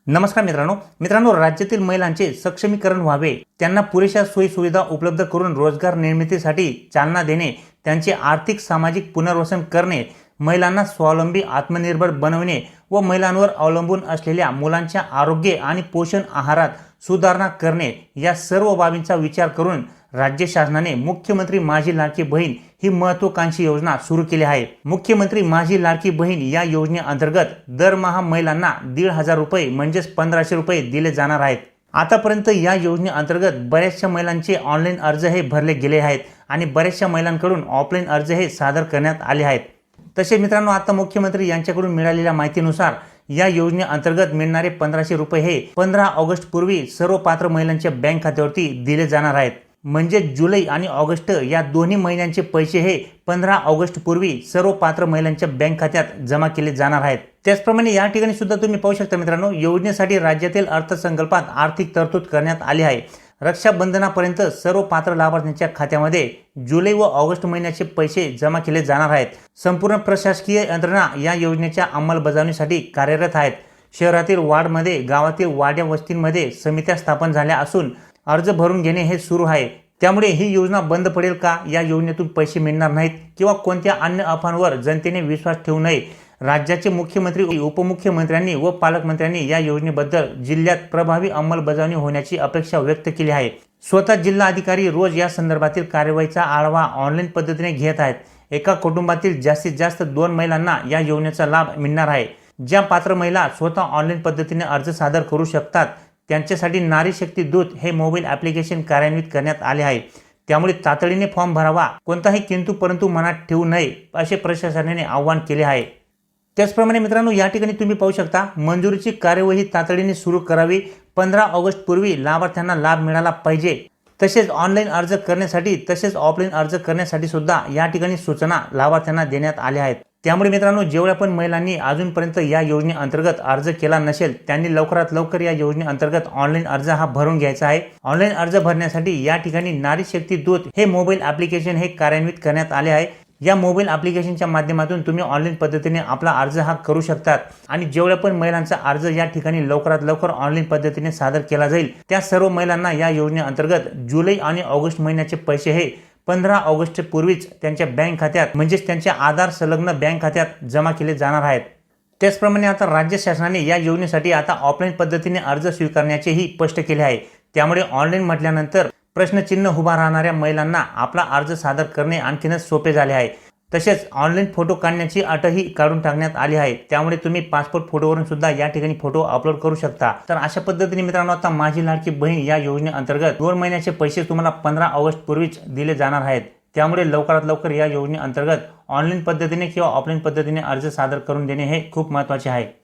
नमस्कार मित्रांनो राज्यातील महिलांचे सक्षमीकरण व्हावे, त्यांना पुरेशा सोयी सुविधा उपलब्ध करून रोजगार निर्मितीसाठी चालना देणे, त्यांचे आर्थिक सामाजिक पुनर्वसन करणे, महिलांना स्वावलंबी आत्मनिर्भर बनवणे व महिलांवर अवलंबून असलेल्या मुलांच्या आरोग्य आणि पोषण आहारात सुधारणा करणे या सर्व बाबींचा विचार करून राज्य शासनाने मुख्यमंत्री माझी लाडकी बहीण ही महत्त्वाकांक्षी योजना सुरू केली आहे। मुख्यमंत्री माझी लाडकी बहीण या योजनेअंतर्गत दरमहा महिलांना 1,500 रुपये म्हणजेच 1,500 रुपये दिले जाणार आहेत। आतापर्यंत या योजनेअंतर्गत बऱ्याचशा महिलांचे ऑनलाईन अर्ज हे भरले गेले आहेत आणि बऱ्याचशा महिलांकडून ऑफलाईन अर्ज हे सादर करण्यात आले आहेत। तसे मित्रांनो, आता मुख्यमंत्री यांच्याकडून मिळालेल्या माहितीनुसार या योजनेअंतर्गत मिळणारे 1,500 रुपये हे 15 ऑगस्ट पूर्वी सर्व पात्र महिलांच्या बँक खात्यावरती दिले जाणार आहेत। म्हणजे जुलै आणि ऑगस्ट या दोन्ही महिन्यांचे पैसे हे 15 ऑगस्ट पूर्वी सर्व पात्र महिलांच्या बँक खात्यात जमा केले जाणार आहेत। त्याचप्रमाणे या ठिकाणी सुद्धा तुम्ही पाहू शकता मित्रांनो, योजनेसाठी राज्यातील अर्थसंकल्पात आर्थिक तरतूद करण्यात आली आहे। रक्षाबंधनापर्यंत सर्व पात्र लाभार्थ्यांच्या खात्यामध्ये जुलै व ऑगस्ट महिन्याचे पैसे जमा केले जाणार आहेत। संपूर्ण प्रशासकीय यंत्रणा या योजनेच्या अंमलबजावणीसाठी कार्यरत आहेत। शहरातील वार्डमध्ये, गावातील वाड्या वस्तींमध्ये समित्या स्थापन झाल्या असून अर्ज भरून घेणे हे सुरू आहे। त्यामुळे ही योजना बंद पडेल का, या योजनेतून पैसे मिळणार नाहीत किंवा कोणत्या अन्य अफवांवर जनतेने विश्वास ठेवू नये। राज्याचे मुख्यमंत्री, उपमुख्यमंत्र्यांनी व पालकमंत्र्यांनी या योजनेबद्दल जिल्ह्यात प्रभावी अंमलबजावणी होण्याची अपेक्षा व्यक्त केली आहे। स्वतः जिल्हा अधिकारी रोज या संदर्भातील कार्यवाहीचा आढावा ऑनलाईन पद्धतीने घेत आहेत। एका कुटुंबातील जास्तीत जास्त 2 महिलांना या योजनेचा लाभ मिळणार आहे। ज्या पात्र महिला स्वतः ऑनलाईन पद्धतीने अर्ज सादर करू शकतात त्यांच्यासाठी नारी शक्ती दूत हे मोबाईल ॲप्लिकेशन कार्यान्वित करण्यात आले आहे। त्यामुळे तातडीने फॉर्म भरावा, कोणताही किंतु परंतु मनात ठेवू नये असे प्रशासनाने आवाहन केले आहे। त्याचप्रमाणे मित्रांनो, या ठिकाणी तुम्ही पाहू शकता, मंजुरीची कार्यवाही तातडीने सुरू करावी। 15 ऑगस्ट पूर्वी लाभार्थ्यांना लाभ मिळाला पाहिजे। तसेच ऑनलाईन अर्ज करण्यासाठी तसेच ऑफलाईन अर्ज करण्यासाठी सुद्धा या ठिकाणी सूचना लाभार्थ्यांना देण्यात आल्या आहेत। त्यामुळे मित्रांनो, जेवढ्या पण महिलांनी अजूनपर्यंत या योजनेअंतर्गत अर्ज केला नसेल त्यांनी लवकरात लवकर या योजनेअंतर्गत ऑनलाईन अर्ज हा भरून घ्यायचा आहे। ऑनलाईन अर्ज भरण्यासाठी या ठिकाणी नारी शक्ती दूत हे मोबाईल ॲप्लिकेशन हे कार्यान्वित करण्यात आले आहे। या मोबाईल ॲप्लिकेशनच्या माध्यमातून तुम्ही ऑनलाईन पद्धतीने आपला अर्ज हा करू शकतात आणि जेवढ्या पण महिलांचा अर्ज या ठिकाणी लवकरात लवकर ऑनलाईन पद्धतीने सादर केला जाईल त्या सर्व महिलांना या योजनेअंतर्गत जुलै आणि ऑगस्ट महिन्याचे पैसे हे 15 ऑगस्ट पूर्वीच त्यांच्या बँक खात्यात म्हणजेच त्यांच्या आधार संलग्न बँक खात्यात जमा केले जाणार आहेत। त्याचप्रमाणे आता राज्य शासनाने या योजनेसाठी आता ऑफलाईन पद्धतीने अर्ज स्वीकारण्याचेही स्पष्ट केले आहे। त्यामुळे ऑनलाईन म्हटल्यानंतर प्रश्नचिन्ह उभा राहणाऱ्या महिलांना आपला अर्ज सादर करणे आणखीनच सोपे झाले आहे। तसेच ऑनलाईन फोटो काढण्याची अटही काढून टाकण्यात आली आहे। त्यामुळे तुम्ही पासपोर्ट फोटोवरून सुद्धा या ठिकाणी फोटो अपलोड करू शकता। तर अशा पद्धतीने मित्रांनो, आता माझी लाडकी बहीण या योजनेअंतर्गत 2 महिन्याचे पैसे तुम्हाला 15 ऑगस्ट पूर्वीच दिले जाणार आहेत। त्यामुळे लवकरात लवकर या योजनेअंतर्गत ऑनलाईन पद्धतीने किंवा ऑफलाईन पद्धतीने अर्ज सादर करून देणे हे खूप महत्त्वाचे आहे।